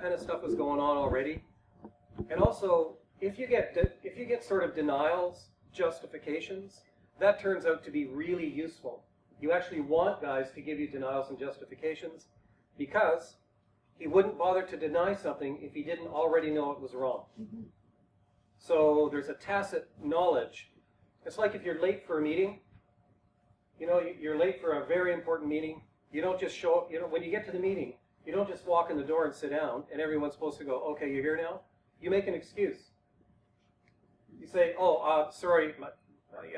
that kind of stuff was going on already. And also, if you get sort of denials, justifications, that turns out to be really useful. You actually want guys to give you denials and justifications because he wouldn't bother to deny something if he didn't already know it was wrong. Mm-hmm. So there's a tacit knowledge. It's like if you're late for a meeting, you know, you're late for a very important meeting, you don't just show up, you know, when you get to the meeting, you don't just walk in the door and sit down and everyone's supposed to go, okay, you're here now? You make an excuse. You say, oh, sorry,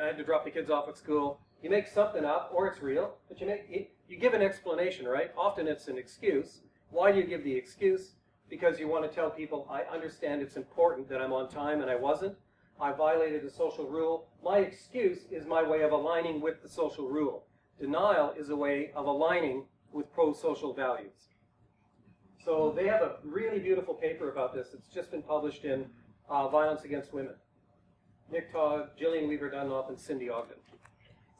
I had to drop the kids off at school. You make something up, or it's real, but you give an explanation, right? Often it's an excuse. Why do you give the excuse? Because you want to tell people, I understand it's important that I'm on time and I wasn't. I violated a social rule. My excuse is my way of aligning with the social rule. Denial is a way of aligning with pro-social values. So they have a really beautiful paper about this. It's just been published in Violence Against Women. Nick Todd, Gillian Weaver Dunlop, and Cindy Ogden.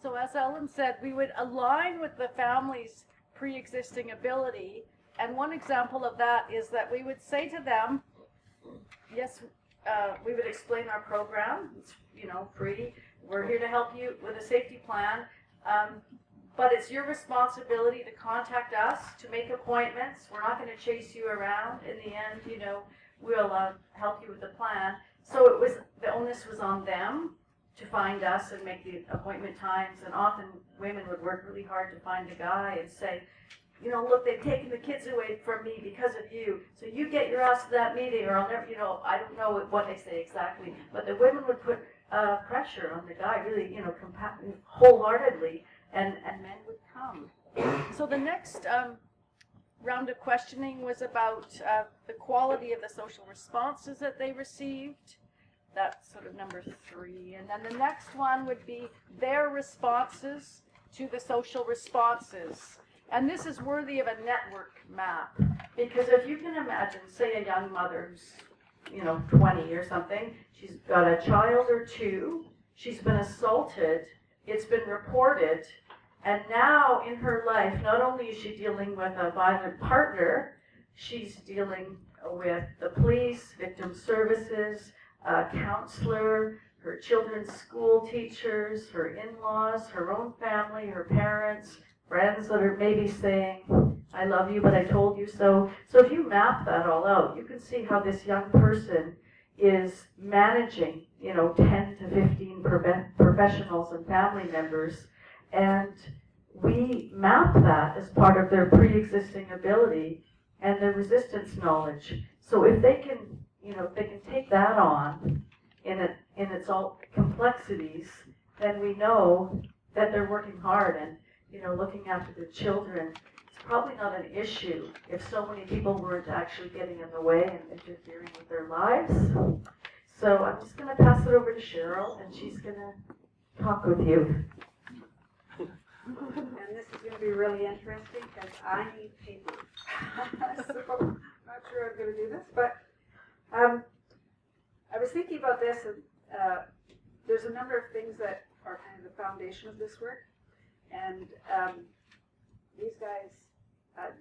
So as Ellen said, we would align with the family's pre-existing ability. And one example of that is that we would say to them, yes, we would explain our program. It's, you know, free. We're here to help you with a safety plan. But it's your responsibility to contact us, to make appointments. We're not going to chase you around. In the end, you know, we'll help you with the plan. So it was, the onus was on them to find us and make the appointment times. And often women would work really hard to find a guy and say, you know, look, they've taken the kids away from me because of you. So you get your ass to that meeting or I'll never, you know, I don't know what they say exactly. But the women would put pressure on the guy, really, you know, wholeheartedly, and men would come. So the next round of questioning was about the quality of the social responses that they received. That's sort of number 3. And then the next one would be their responses to the social responses. And this is worthy of a network map. Because if you can imagine, say a young mother who's, you know, 20 or something, she's got a child or 2, she's been assaulted, it's been reported, and now in her life, not only is she dealing with a violent partner, she's dealing with the police, victim services, a counselor, her children's school teachers, her in-laws, her own family, her parents, friends that are maybe saying, I love you, but I told you so. So if you map that all out, you can see how this young person is managing, you know, 10 to 15 professionals and family members. And we map that as part of their pre-existing ability and their resistance knowledge. So if they can, you know, if they can take that on in its all complexities, then we know that they're working hard and, you know, looking after their children. It's probably not an issue if so many people weren't actually getting in the way and interfering with their lives. So I'm just going to pass it over to Cheryle, and she's going to talk with you. And this is going to be really interesting because I need paper. So I'm not sure I'm going to do this, but I was thinking about this, and there's a number of things that are kind of the foundation of this work. And these guys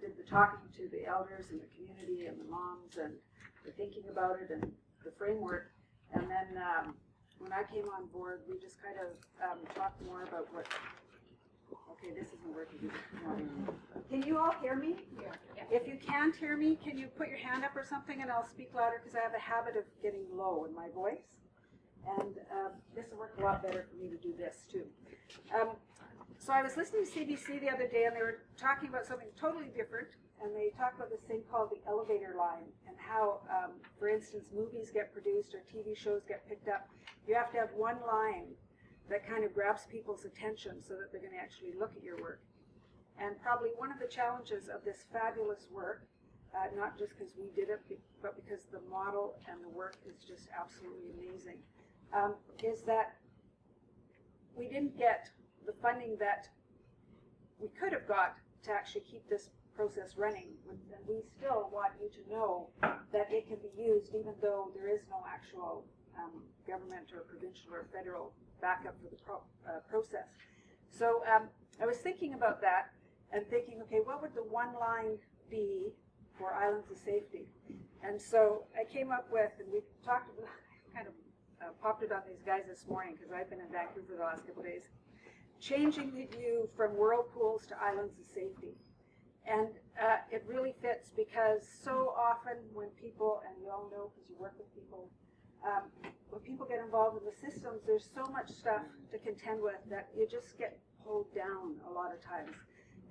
did the talking to the elders and the community and the moms and the thinking about it and the framework. And then when I came on board, we just kind of talked more about what. Okay, this isn't working. Can you all hear me? Yeah. If you can't hear me, can you put your hand up or something and I'll speak louder because I have a habit of getting low in my voice. And this will work a lot better for me to do this too. So I was listening to CBC the other day and they were talking about something totally different. And they talked about this thing called the elevator line and how, for instance, movies get produced or TV shows get picked up. You have to have one line that kind of grabs people's attention so that they're going to actually look at your work. And probably one of the challenges of this fabulous work, not just because we did it, but because the model and the work is just absolutely amazing, is that we didn't get the funding that we could have got to actually keep this process running. And we still want you to know that it can be used even though there is no actual government or provincial or federal backup for the process. So I was thinking about that and thinking, okay, what would the one line be for islands of safety. And so I came up with, and we talked about, kind of popped it on these guys this morning because I've been in Vancouver the last couple of days, changing the view from whirlpools to islands of safety. And it really fits because so often when people, and you all know because you work with people, when people get involved in the systems, there's so much stuff to contend with that you just get pulled down a lot of times.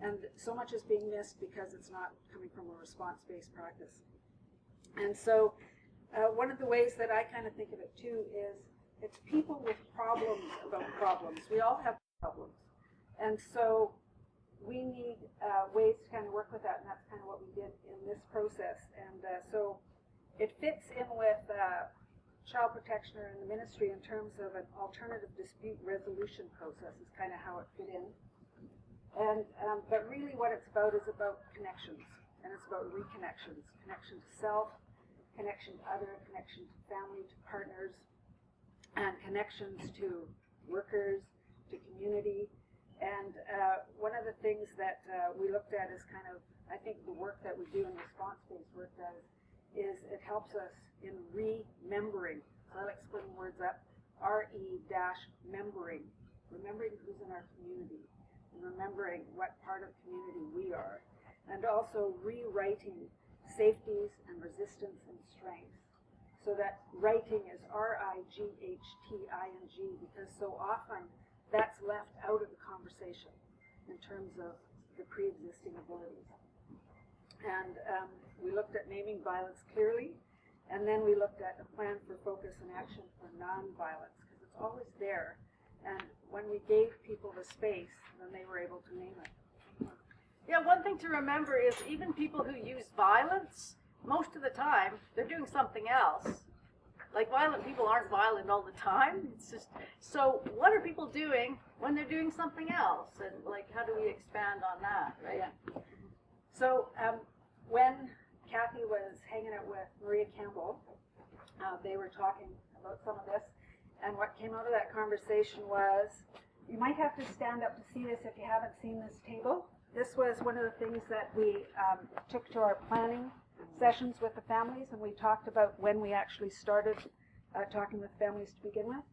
And so much is being missed because it's not coming from a response-based practice. And so one of the ways that I kind of think of it too is it's people with problems about problems. We all have problems. And so we need ways to kind of work with that, and that's kind of what we did in this process. And so it fits in with child protection in the ministry in terms of an alternative dispute resolution process is kind of how it fit in. And but really what it's about is about connections, and it's about reconnections, connection to self, connection to other, connection to family, to partners, and connections to workers, to community. And one of the things that we looked at is kind of, I think the work that we do in response-based work does, is it helps us in remembering. So I like splitting words up, RE-membering, remembering who's in our community, and remembering what part of community we are, and also rewriting safeties and resistance and strengths. So that writing is RIGHTING, because so often that's left out of the conversation in terms of the pre-existing abilities. And we looked at naming violence clearly, and then we looked at a plan for focus and action for non-violence, because it's always there. And when we gave people the space, then they were able to name it. Yeah, one thing to remember is even people who use violence, most of the time, they're doing something else. Like, violent people aren't violent all the time. It's just, so what are people doing when they're doing something else? And, like, how do we expand on that, right? Yeah. So when Cathy was hanging out with Maria Campbell, they were talking about some of this, and what came out of that conversation was, you might have to stand up to see this if you haven't seen this table. This was one of the things that we took to our planning sessions with the families, and we talked about when we actually started talking with families to begin with.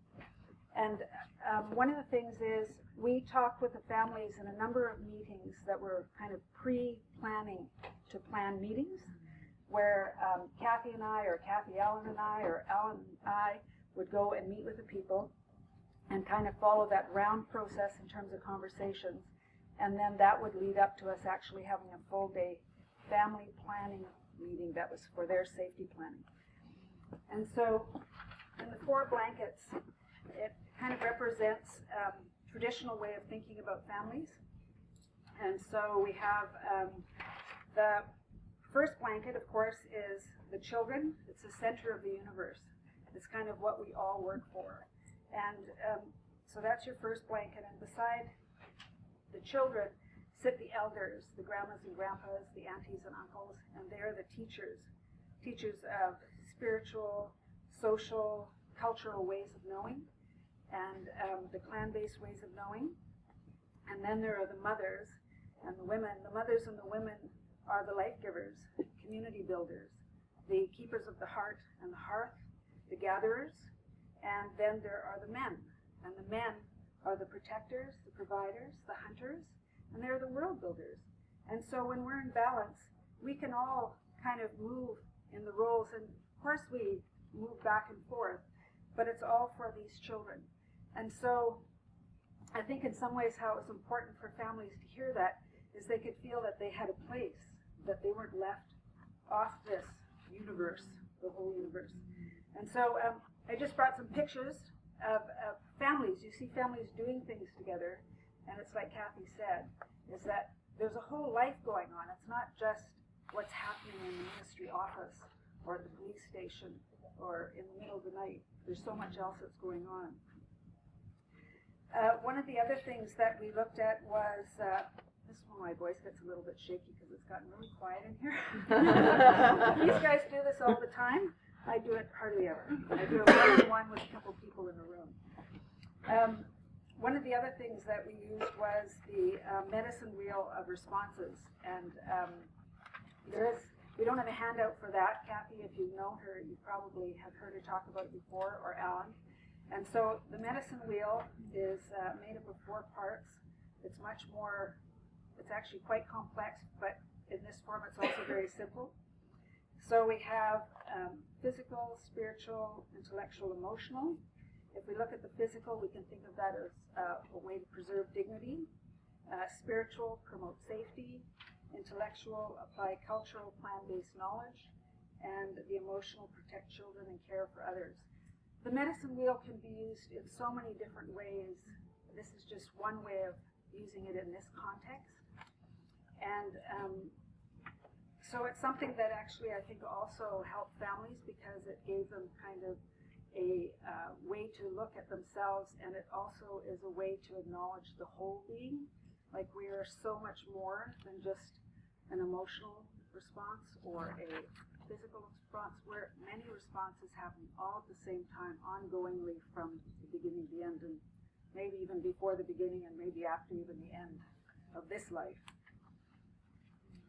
And one of the things is we talked with the families in a number of meetings that were kind of pre-planning to plan meetings, where Cathy and I, or Cathy Allen and I, or Alan and I would go and meet with the people and kind of follow that round process in terms of conversations. And then that would lead up to us actually having a full day family planning meeting that was for their safety planning. And so in the 4 blankets, it kind of represents traditional way of thinking about families. And so we have the first blanket, of course, is the children. It's the center of the universe. It's kind of what we all work for. And so that's your first blanket. And beside the children sit the elders, the grandmas and grandpas, the aunties and uncles, and they're the teachers of spiritual, social, cultural ways of knowing, and the clan-based ways of knowing. And then there are the mothers and the women. The mothers and the women are the life givers, community builders, the keepers of the heart and the hearth, the gatherers. And then there are the men, and the men are the protectors, the providers, the hunters, and they're the world builders. And so when we're in balance, we can all kind of move in the roles, and of course we move back and forth, but it's all for these children. And so I think in some ways how it was important for families to hear that is they could feel that they had a place, that they weren't left off this universe, the whole universe. And so I just brought some pictures of families. You see families doing things together, and it's like Cathy said, is that there's a whole life going on. It's not just what's happening in the ministry office or at the police station or in the middle of the night. There's so much else that's going on. One of the other things that we looked at was, this one my voice gets a little bit shaky because it's gotten really quiet in here. These guys do this all the time. I do it hardly ever. I do it one-on-one with a couple people in a room. One of the other things that we used was the medicine wheel of responses, and We don't have a handout for that. Cathy, if you've known her, you probably have heard her talk about it before, or Alan. And so the medicine wheel is made up of 4 parts. It's much more, it's actually quite complex, but in this form it's also very simple. So we have physical, spiritual, intellectual, emotional. If we look at the physical, we can think of that as a way to preserve dignity. Spiritual, promote safety. Intellectual, apply cultural, plan-based knowledge. And the emotional, protect children and care for others. The medicine wheel can be used in so many different ways. This is just one way of using it in this context. And so it's something that actually I think also helped families, because it gave them kind of a way to look at themselves, and it also is a way to acknowledge the whole being. Like, we are so much more than just an emotional response or a physical response. We're many responses happening all at the same time, ongoingly from the beginning to the end, and maybe even before the beginning and maybe after even the end of this life.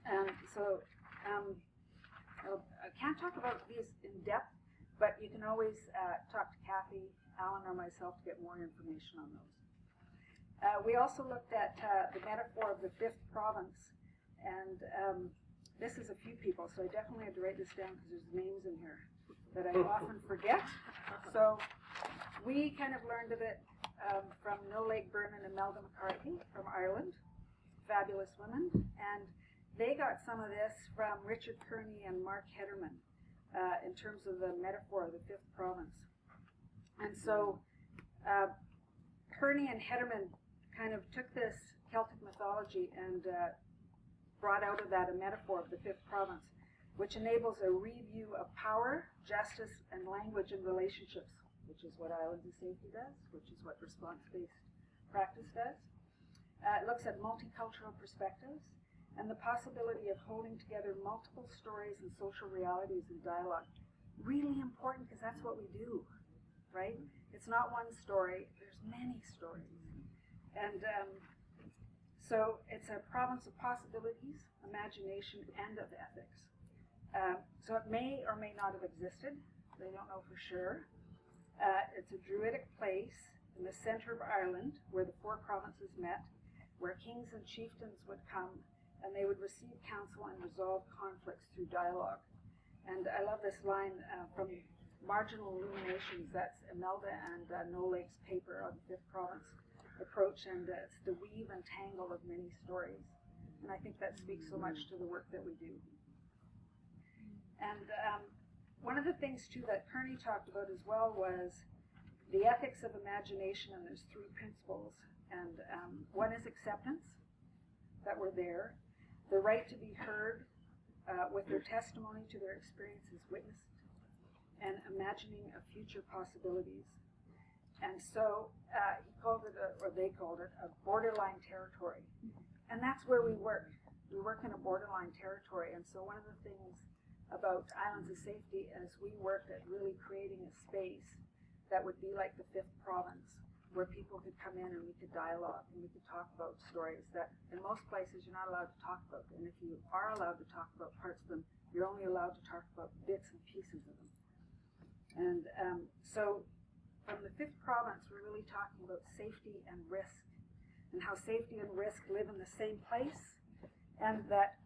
And so I can't talk about these in depth, but you can always talk to Cathy, Alan, or myself to get more information on those. We also looked at the metaphor of the 5th province, and this is a few people, so I definitely had to write this down because there's names in here that I often forget. So we kind of learned of it from No Lake Byrne and Imelda McCarthy from Ireland, fabulous women, and they got some of this from Richard Kearney and Mark Hederman in terms of the metaphor of the 5th province. And so Kearney and Hederman kind of took this Celtic mythology and brought out of that a metaphor of the 5th province, which enables a review of power, justice, and language in relationships, which is what Islands of Safety does, which is what response-based practice does. It looks at multicultural perspectives and the possibility of holding together multiple stories and social realities in dialogue. Really important, because that's what we do, right? It's not one story, there's many stories. And so it's a province of possibilities, imagination, and of ethics. So it may or may not have existed. They don't know for sure. It's a druidic place in the center of Ireland where the 4 provinces met, where kings and chieftains would come, and they would receive counsel and resolve conflicts through dialogue. And I love this line from Marginal Illuminations, that's Imelda and No Lake's paper on the 5th province approach, and it's the weave and tangle of many stories. And I think that speaks so much to the work that we do. And one of the things, too, that Kearney talked about as well was the ethics of imagination, and there's 3 principles. And one is acceptance, that we're there, the right to be heard with their testimony to their experiences witnessed, and imagining of future possibilities. And so he called it, or they called it, a borderline territory. And that's where we work. We work in a borderline territory. And so one of the things about Islands of Safety is we worked at really creating a space that would be like the 5th province, where people could come in and we could dialogue and we could talk about stories that in most places you're not allowed to talk about. And if you are allowed to talk about parts of them, you're only allowed to talk about bits and pieces of them. And so from the 5th province, we're really talking about safety and risk, and how safety and risk live in the same place, and that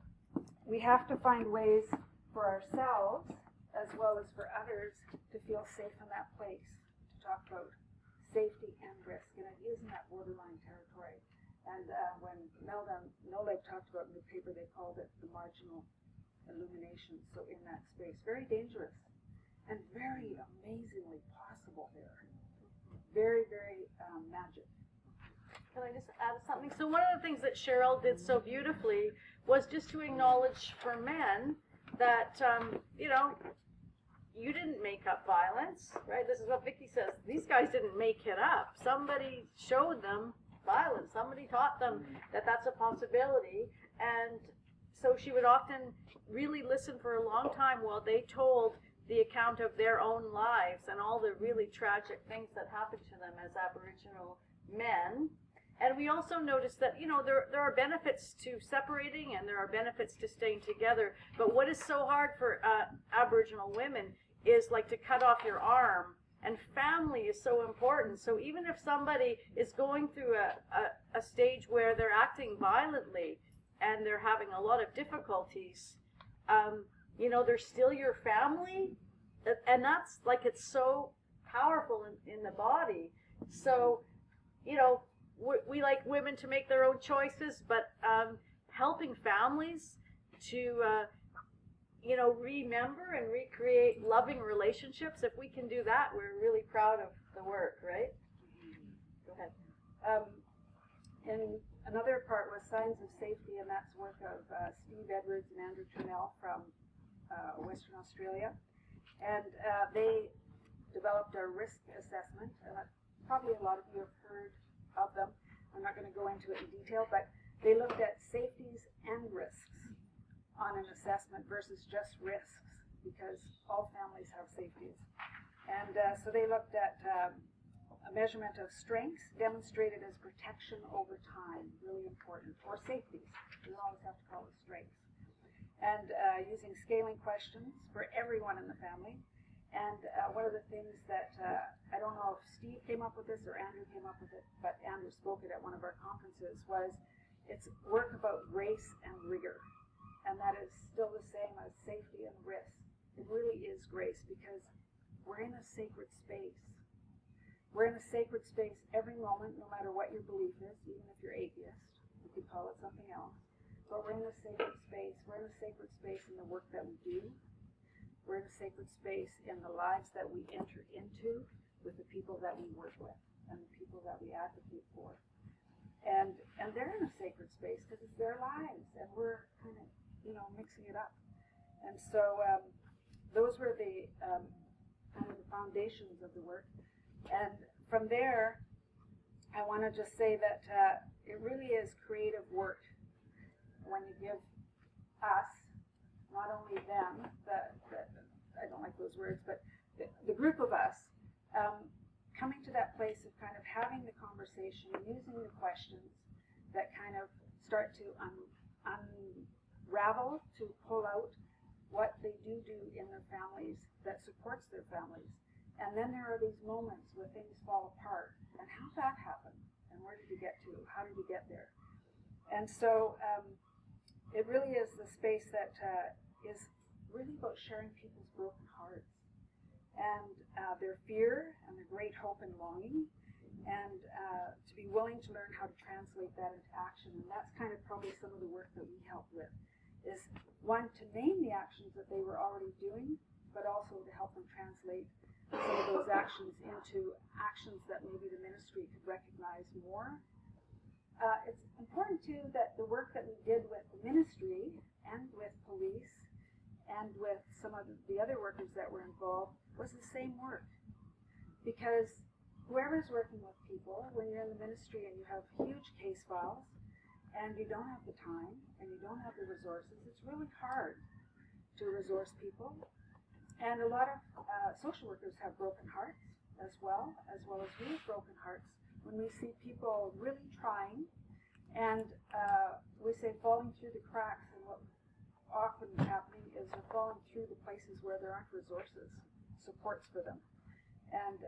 we have to find ways for ourselves as well as for others to feel safe in that place, to talk about safety and risk, and it is in that borderline territory. And when Melda No Lake talked about in the paper, they called it the marginal illumination. So in that space, very dangerous and very amazingly possible there. Very, very magic. Can I just add something? So one of the things that Cheryle did so beautifully was just to acknowledge for men that, you didn't make up violence, right? This is what Vicky says. These guys didn't make it up. Somebody showed them violence. Somebody taught them that that's a possibility. And so she would often really listen for a long time while they told the account of their own lives and all the really tragic things that happened to them as Aboriginal men. And we also noticed that, you know, there are benefits to separating and there are benefits to staying together. But what is so hard for Aboriginal women is like to cut off your arm. And family is so important. So even if somebody is going through a stage where they're acting violently and they're having a lot of difficulties, you know, they're still your family. And that's like, it's so powerful in the body. So, you know, we like women to make their own choices, but helping families to, you know, remember and recreate loving relationships, if we can do that, we're really proud of the work, right? Go ahead. And another part was Signs of Safety, and that's work of Steve Edwards and Andrew Cheryle from Western Australia. And they developed a risk assessment, and probably a lot of you have heard of them. I'm not going to go into it in detail, but they looked at safeties and risks on an assessment versus just risks, because all families have safeties. And so they looked at a measurement of strengths demonstrated as protection over time, really important, or safeties. You don't always have to call it strengths. And using scaling questions for everyone in the family. And one of the things that, I don't know if Steve came up with this or Andrew came up with it, but Andrew spoke it at one of our conferences, was it's work about grace and rigor. And that is still the same as safety and risk. It really is grace, because we're in a sacred space. We're in a sacred space every moment, no matter what your belief is, even if you're atheist. You could call it something else. But we're in a sacred space. We're in a sacred space in the work that we do. We're in a sacred space in the lives that we enter into with the people that we work with and the people that we advocate for. And they're in a sacred space because it's their lives, and we're kind of, you know, mixing it up. And so those were the kind of the foundations of the work. And from there, I want to just say that it really is creative work when you give us, not only them, I don't like those words, but the group of us, coming to that place of kind of having the conversation, using the questions that kind of start to unravel, to pull out what they do in their families that supports their families. And then there are these moments where things fall apart. And how did that happen? And where did you get to? How did you get there? And so it really is the space that is really about sharing people's broken hearts and their fear and their great hope and longing, and to be willing to learn how to translate that into action. And that's kind of probably some of the work that we help with, is one, to name the actions that they were already doing, but also to help them translate some of those actions into actions that maybe the ministry could recognize more. It's important too that the work that we did with the ministry and with police and with some of the other workers that were involved was the same work. Because whoever's working with people, when you're in the ministry and you have huge case files and you don't have the time and you don't have the resources, it's really hard to resource people. And a lot of social workers have broken hearts as well as we have broken hearts when we see people really trying and we say falling through the cracks, and what often is happening is they're falling through the places where there aren't resources, supports for them. And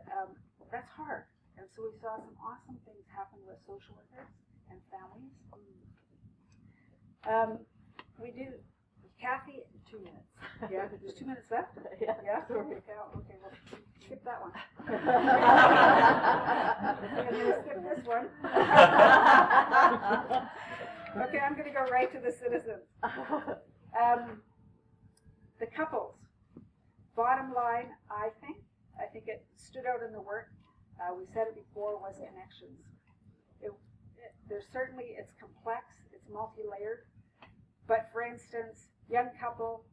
that's hard. And so we saw some awesome things happen with social workers and families. We do, Cathy, 2 minutes. Yeah, there's 2 minutes left? Yeah. Yeah? Okay, well, skip that one. I'm going to skip this one. Okay, I'm going to go right to the citizens. The couples. Bottom line, I think it stood out in the work. We said it before, was connections. There's certainly, it's complex, it's multi-layered. But for instance, young couple,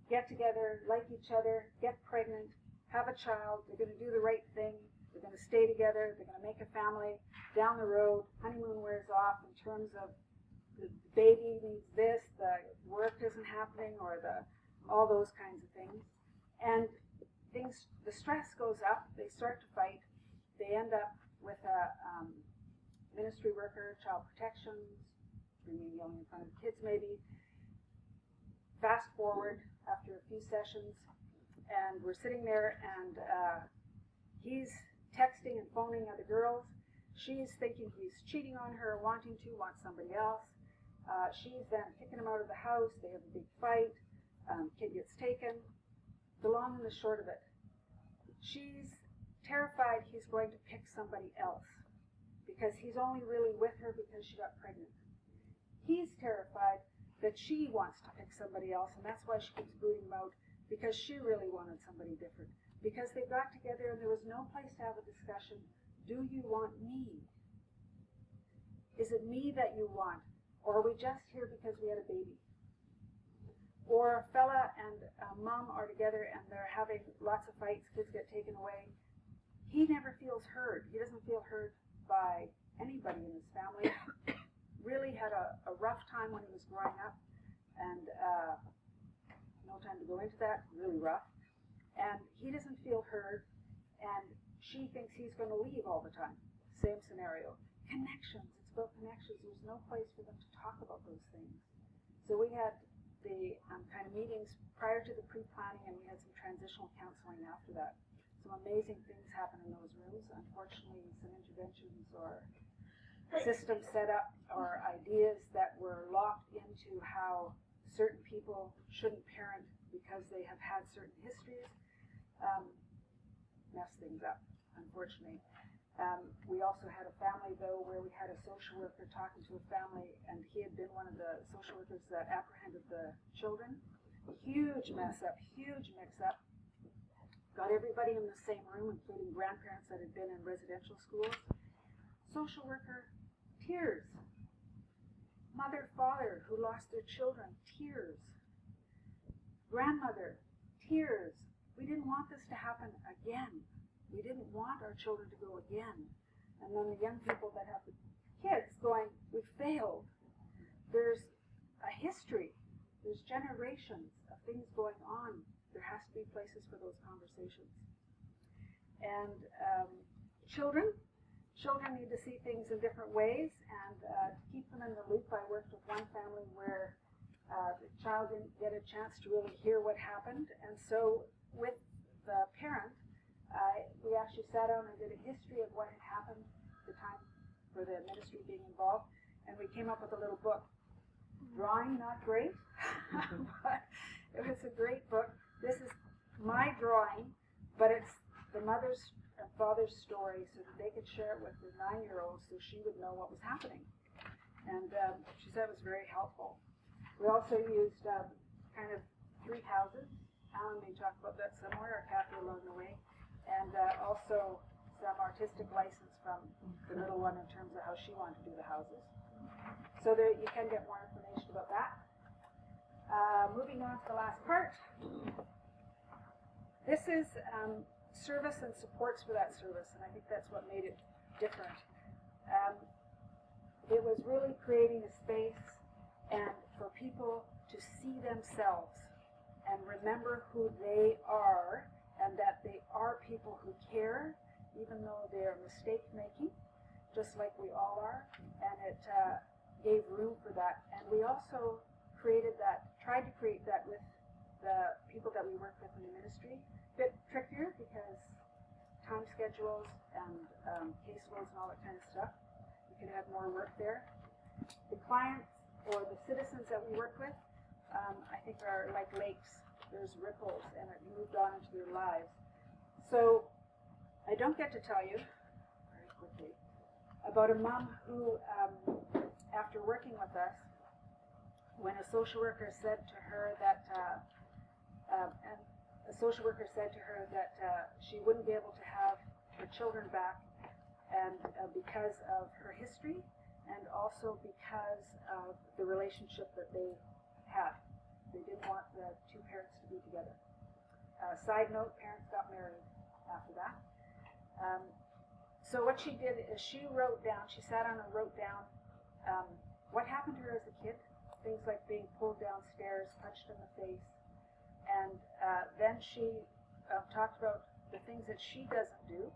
get together, like each other, get pregnant, have a child, they're going to do the right thing, they're going to stay together, they're going to make a family. Down the road, honeymoon wears off in terms of the baby needs this, the work isn't happening, or all those kinds of things. And the stress goes up, they start to fight, they end up with ministry worker, child protections, bringing yelling in front of kids maybe. Fast forward after a few sessions, and we're sitting there, and he's texting and phoning other girls. She's thinking he's cheating on her, wants somebody else. She's then kicking him out of the house. They have a big fight. Kid gets taken. The long and the short of it, she's terrified he's going to pick somebody else because he's only really with her because she got pregnant. He's terrified that she wants to pick somebody else, and that's why she keeps booting him out, because she really wanted somebody different. Because they got together and there was no place to have a discussion. Do you want me? Is it me that you want? Or are we just here because we had a baby? Or a fella and a mom are together and they're having lots of fights, kids get taken away. He never feels heard. He doesn't feel heard by anybody in his family. Really had a rough time when he was growing up, and no time to go into that, really rough. And he doesn't feel heard, and she thinks he's going to leave all the time. Same scenario. Connections, it's about connections. There's no place for them to talk about those things. So we had the kind of meetings prior to the pre-planning, and we had some transitional counseling after that. Some amazing things happen in those rooms. Unfortunately, some interventions or systems set up or ideas that were locked into how certain people shouldn't parent because they have had certain histories, mess things up, unfortunately. We also had a family, though, where we had a social worker talking to a family, and he had been one of the social workers that apprehended the children. Huge mess up, huge mix-up. Got everybody in the same room, including grandparents that had been in residential schools. Social worker, tears. Mother, father who lost their children, tears. Grandmother, tears. We didn't want this to happen again. We didn't want our children to go again. And then the young people that have the kids going, we failed. There's a history. There's generations of things going on. There has to be places for those conversations. And children need to see things in different ways, and to keep them in the loop, I worked with one family where the child didn't get a chance to really hear what happened, and so with the parent, we actually sat down and did a history of what had happened, the time for the ministry being involved, and we came up with a little book. Drawing, not great, but it was a great book. This is my drawing, but it's the mother's and father's story so that they could share it with their 9-year-old so she would know what was happening. And she said it was very helpful. We also used kind of 3 houses. Alan may talk about that somewhere, or Cathy along the way. And also some artistic license from the little one in terms of how she wanted to do the houses. So there you can get more information about that. Moving on to the last part. This is service and supports for that service, and I think that's what made it different. It was really creating a space and for people to see themselves and remember who they are, and that they are people who care, even though they are mistake-making, just like we all are, and it gave room for that. And we also tried to create that with the people that we work with in the ministry. A bit trickier because time schedules and caseloads and all that kind of stuff. We could have more work there. The clients or the citizens that we work with, I think are like lakes. There's ripples and it moved on into their lives. So I don't get to tell you very quickly about a mom who, after working with us, when a social worker said to her that she wouldn't be able to have her children back, and because of her history, and also because of the relationship that they had. They didn't want the 2 parents to be together. Side note, parents got married after that. So what she did is she sat down and wrote down what happened to her as a kid, things like being pulled downstairs, punched in the face, and then she talked about the things that she doesn't do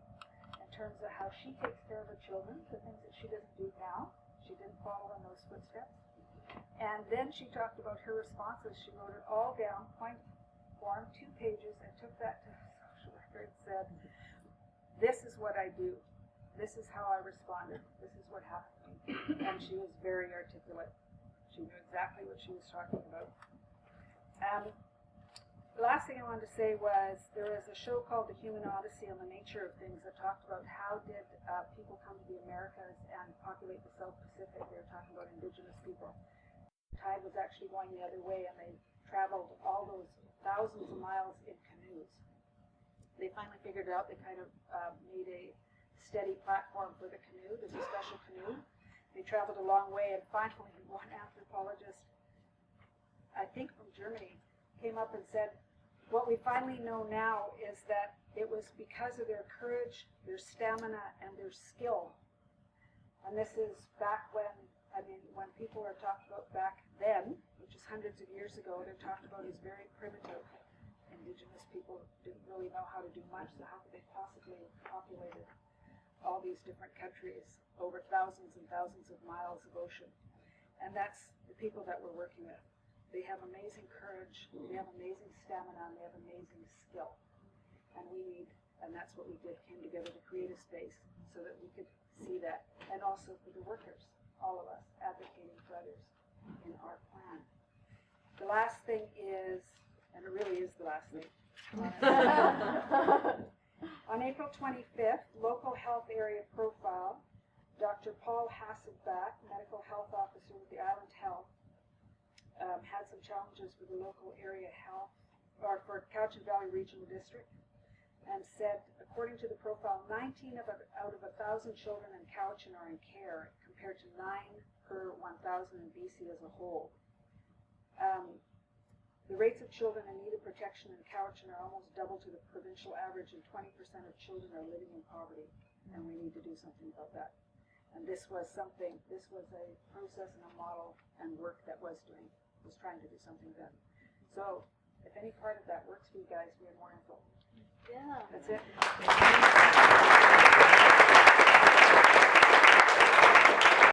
in terms of how she takes care of her children, the things that she doesn't do And then she talked about her responses. She wrote it all down, point form, 2 pages, and took that to the social worker and said, this is what I do. This is how I responded. This is what happened to me. And she was very articulate. She knew exactly what she was talking about. The last thing I wanted to say was there was a show called The Human Odyssey on the Nature of Things that talked about how did people come to the Americas and populate the South Pacific. They were talking about Indigenous people. The tide was actually going the other way, and they traveled all those thousands of miles in canoes. They finally figured it out. They kind of made a steady platform for the canoe. There's a special canoe. They traveled a long way, and finally one anthropologist, I think from Germany, came up and said, what we finally know now is that it was because of their courage, their stamina, and their skill. And this is back when, when people are talking about back then, which is hundreds of years ago, they're talked about as very primitive. Indigenous people didn't really know how to do much, so how could they possibly have populated all these different countries over thousands and thousands of miles of ocean? And that's the people that we're working with. They have amazing courage, they have amazing stamina, and they have amazing skill. And that's what we did, came together to create a space so that we could see that. And also for the workers, all of us, advocating for others in our plan. The last thing is, and it really is the last thing, on April 25th, local health area profile, Dr. Paul Hasselbach, medical health officer with the Island Health, had some challenges for the local area health, or for Cowichan Valley Regional District, and said, according to the profile, 19 out of 1,000 children in Cowichan are in care, compared to 9 per 1,000 in BC as a whole. The rates of children in need of protection in Cowichan are almost double to the provincial average, and 20% of children are living in poverty, and we need to do something about that. And this was a process and a model and work that was trying to do something then. So, if any part of that works for you guys, we have more info. Yeah. That's it.